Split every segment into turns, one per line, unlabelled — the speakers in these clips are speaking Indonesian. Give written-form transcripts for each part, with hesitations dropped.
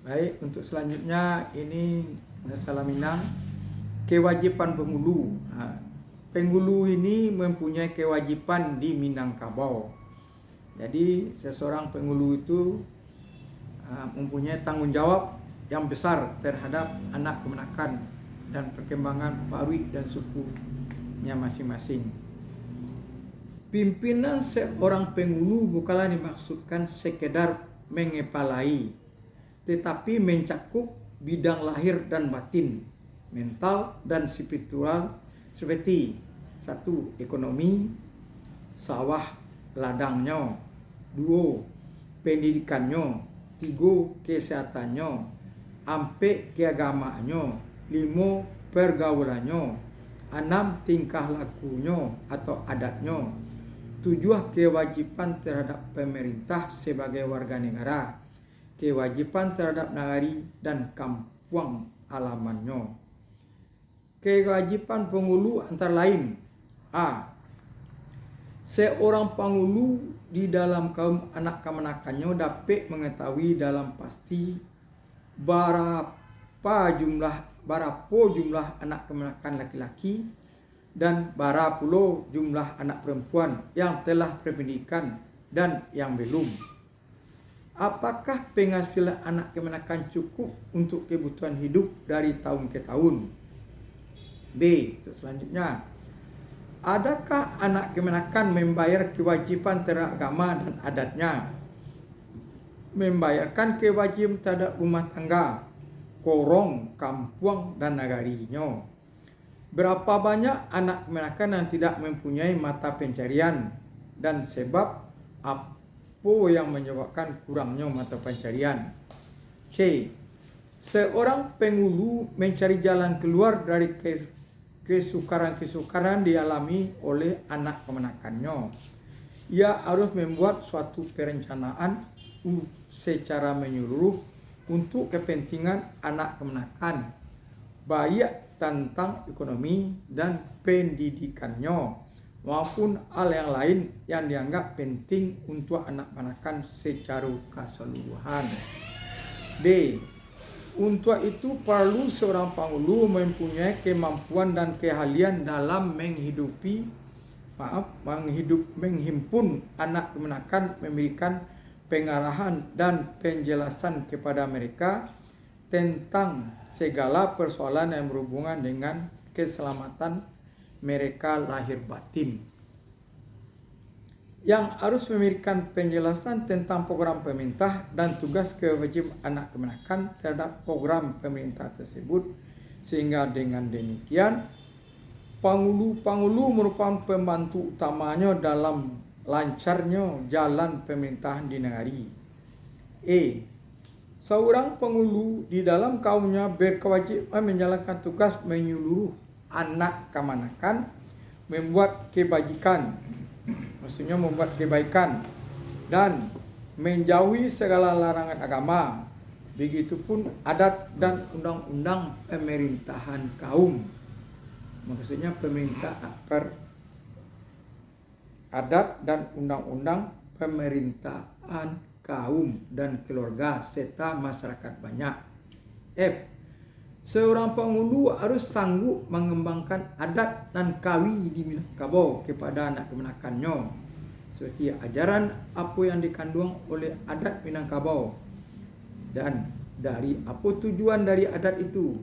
Baik, untuk selanjutnya ini masalah Minang, kewajiban penghulu. Penghulu ini mempunyai kewajiban di Minangkabau. Jadi seseorang penghulu itu mempunyai tanggung jawab yang besar terhadap anak kemenakan dan perkembangan paruh dan sukunya masing-masing. Pimpinan seorang penghulu bukanlah dimaksudkan sekedar mengepalai, tetapi mencakup bidang lahir dan batin, mental dan spiritual seperti 1. Ekonomi, sawah ladangnya, 2. Pendidikannya, 3. Kesehatannya, 4. Keagamaannya, 5. Pergaulannya, 6. Tingkah lakunya atau adatnya, 7. Kewajiban terhadap pemerintah sebagai warga negara, kewajiban terhadap nagari dan kampung halamannya. Kewajiban penghulu antara lain: A. Seorang penghulu di dalam kaum anak kemenakannya dapat mengetahui dalam pasti berapa jumlah anak kemenakan laki-laki dan berapa pula jumlah anak perempuan yang telah berpendidikan dan yang belum. Apakah penghasilan anak kemenakan cukup untuk kebutuhan hidup dari tahun ke tahun? B. Untuk selanjutnya, adakah anak kemenakan membayar kewajiban terhadap agama dan adatnya? Membayarkan kewajiban terhadap rumah tangga, korong, kampung dan nagarinya. Berapa banyak anak kemenakan yang tidak mempunyai mata pencarian dan sebab apa yang menyebabkan kurangnya mata pencarian? C. Seorang penghulu mencari jalan keluar dari kesukaran-kesukaran dialami oleh anak kemenakannya. Ia harus membuat suatu perencanaan secara menyeluruh untuk kepentingan anak kemenakan, baik tentang ekonomi dan pendidikannya maupun hal yang lain yang dianggap penting untuk anak kemenakan secara keseluruhan. D. Untuk itu perlu seorang penghulu mempunyai kemampuan dan keahlian dalam menghimpun anak kemenakan, memberikan pengarahan dan penjelasan kepada mereka tentang segala persoalan yang berhubungan dengan keselamatan mereka lahir batin. Yang harus memberikan penjelasan tentang program pemerintah dan tugas kewajiban anak kemenakan terhadap program pemerintah tersebut, sehingga dengan demikian penghulu merupakan pembantu utamanya dalam lancarnya jalan pemerintahan di negari. E. Seorang penghulu di dalam kaumnya berkewajiban menjalankan tugas menyeluruh anak kemenakan, membuat kebajikan, maksudnya membuat kebaikan, dan menjauhi segala larangan agama. Begitupun adat dan undang-undang pemerintahan kaum, maksudnya adat dan undang-undang pemerintahan kaum dan keluarga serta masyarakat banyak. F. Seorang penghulu harus sanggup mengembangkan adat dan kawi di Minangkabau kepada anak kemenakannya, seperti ajaran apa yang dikandung oleh adat Minangkabau dan dari apa tujuan dari adat itu,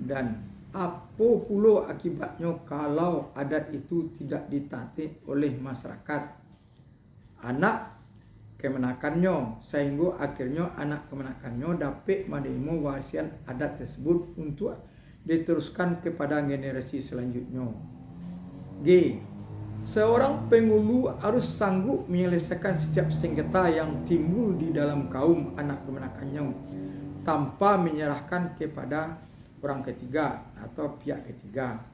dan apa pula akibatnya kalau adat itu tidak ditaati oleh masyarakat anak kemenakannya, sehingga akhirnya anak kemenakannya dapat menerima warisan adat tersebut untuk diteruskan kepada generasi selanjutnya. G. Seorang penghulu harus sanggup menyelesaikan setiap sengketa yang timbul di dalam kaum anak kemenakannya tanpa menyerahkan kepada orang ketiga atau pihak ketiga.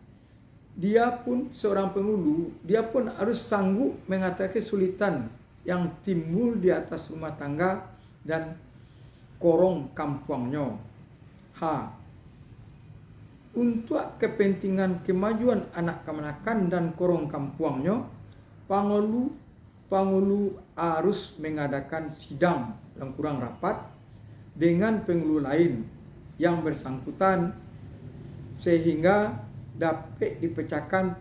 Dia pun seorang penghulu, dia pun harus sanggup mengatasi kesulitan yang timbul di atas rumah tangga dan korong kampungnya. H. Untuk kepentingan kemajuan anak kemenakan dan korong kampungnya, penghulu harus mengadakan sidang yang kurang rapat dengan penghulu lain yang bersangkutan sehingga dapat dipecahkan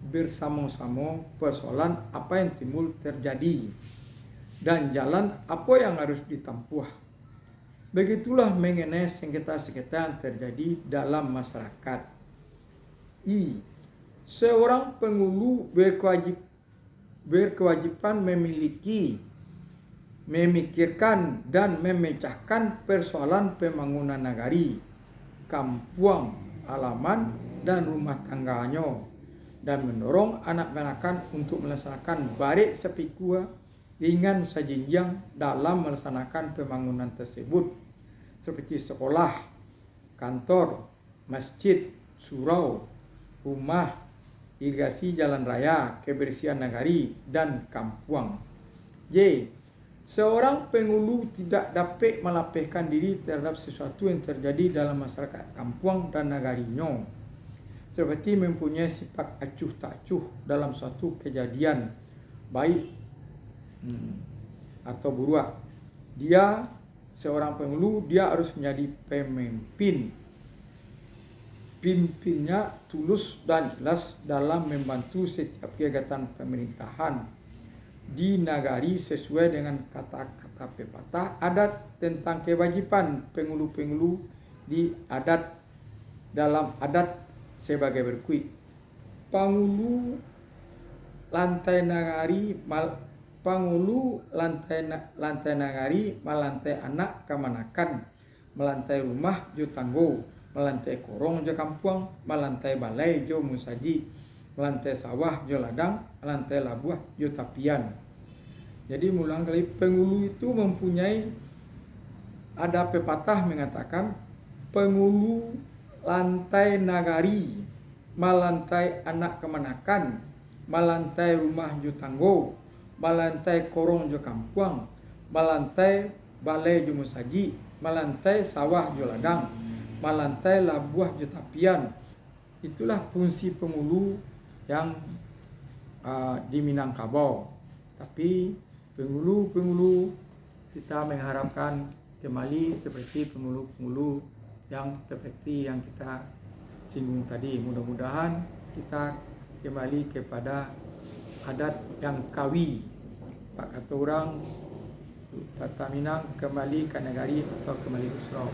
bersama-sama persoalan apa yang timbul terjadi dan jalan apa yang harus ditempuh. Begitulah mengenai sengketa-sengketa yang terjadi dalam masyarakat. Seorang penghulu berkewajiban memikirkan dan memecahkan persoalan pembangunan nagari, kampung halaman dan rumah tangganya, dan mendorong anak-anakan untuk melaksanakan barik sepikua dengan sejinjang dalam melaksanakan pembangunan tersebut, seperti sekolah, kantor, masjid, surau, rumah, irigasi jalan raya, kebersihan nagari, dan kampung. Seorang penghulu tidak dapat melapehkan diri terhadap sesuatu yang terjadi dalam masyarakat kampung dan nagarinya, seperti mempunyai sifat acuh tak acuh dalam suatu kejadian baik atau buruk. Dia seorang penghulu, dia harus menjadi pemimpin. Pimpinnya tulus dan ikhlas dalam membantu setiap kegiatan pemerintahan di nagari sesuai dengan kata-kata pepatah adat tentang kewajiban penghulu-penghulu di adat dalam adat sebagai berikut. Penghulu lantai nagari melantai anak kemanakan, melantai rumah jo tanggo, melantai korong jo kampung, melantai balai jo musaji, melantai sawah jo ladang, melantai labuah jo tapian. Jadi mulang kali penghulu itu mempunyai, ada pepatah mengatakan penghulu lantai nagari, melantai anak kemanakan, melantai rumah jo tanggo, melantai korong jo kampung, melantai balai jo musaji, melantai sawah jo ladang, melantai labuah jo tapian. Itulah fungsi penghulu yang di Minangkabau. Tapi penghulu kita mengharapkan kembali seperti penghulu-penghulu yang seperti yang kita singgung tadi. Mudah-mudahan kita kembali kepada adat yang kawi. Pak kata orang, Tata Minang kembali ke negari atau kembali ke surau.